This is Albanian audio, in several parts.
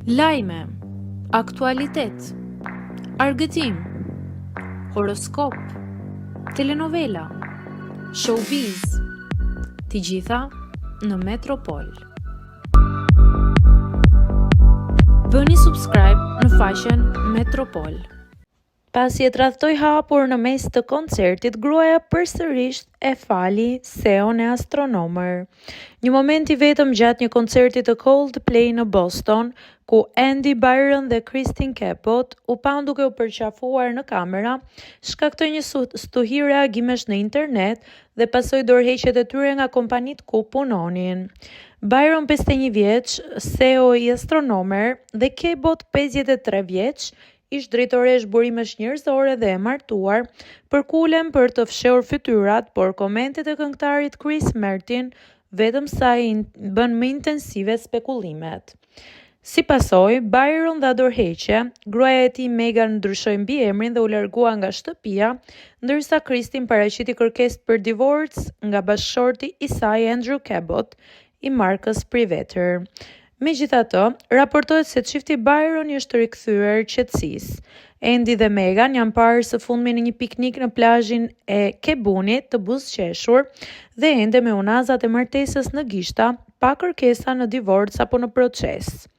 Lajme, aktualitet, argëtim, horoskop, telenovela, showbiz, të gjitha në Metropol. Bëni subscribe në faqen Metropol. Pasi e tradhtoi hapur në mes të koncertit, gruaja përsërisht e fali CEO-n e astronomer. Një moment i vetëm gjatë një koncerti të Coldplay në Boston, ku Andy Byron dhe Kristen Cappot u pan duke u përqafuar në kamera, shkaktoi një stuhi reagimesh në internet dhe pasoi dorëheqjet e tyre nga kompanitë ku punonin. Byron 51 vjeç, CEO i astronomer, dhe Cappot 53 vjeç, ish drejtoresh burimesh njerëzore dhe e martuar, përkulen për të fshehur fytyrat, por komentet e këngëtarit Chris Martin vetëm sa i bën më intensive spekullimet. Si pasojë, Byron dha dorëheqje, gruaja e tij Meghan ndryshoi mbiemrin dhe u largua nga shtëpia, ndërsa Kristin paraqiti kërkesë për divorc nga bashkëshorti i saj Andrew Cabot i markës Privateer. Megjithatë, raportohet se çifti Byron është rikthyer qetësisë. Andy dhe Meghan janë parë së fundmi në një piknik në plazhin e Kebunit të buzëqeshur dhe ende me unazat e martesës në gishta, pa kërkesa në divorc apo në proces.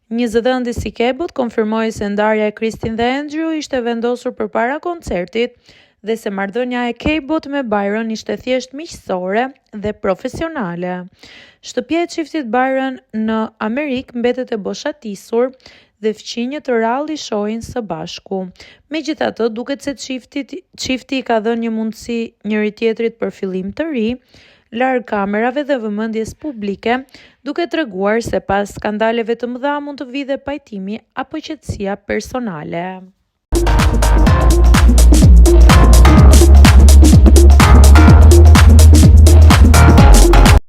Një zëdhëndës si Cabot konfirmoi se ndarja e Kristin dhe Andrew ishte vendosur përpara koncertit dhe se marrëdhënia e Cabot me Byron ishte thjesht miqësore dhe profesionale. Shtëpia e çiftit Byron në Amerikë mbetet e boshatisur dhe fqinjet të rrallë i shohin së bashku. Megjithatë, duket se çifti i ka dhënë një mundësi njëri tjetrit për fillim të ri, larg kamerave dhe vëmendjes publike, duke treguar se pas skandaleve të mëdha mund të vijë dhe pajtimi apo qetësia personale.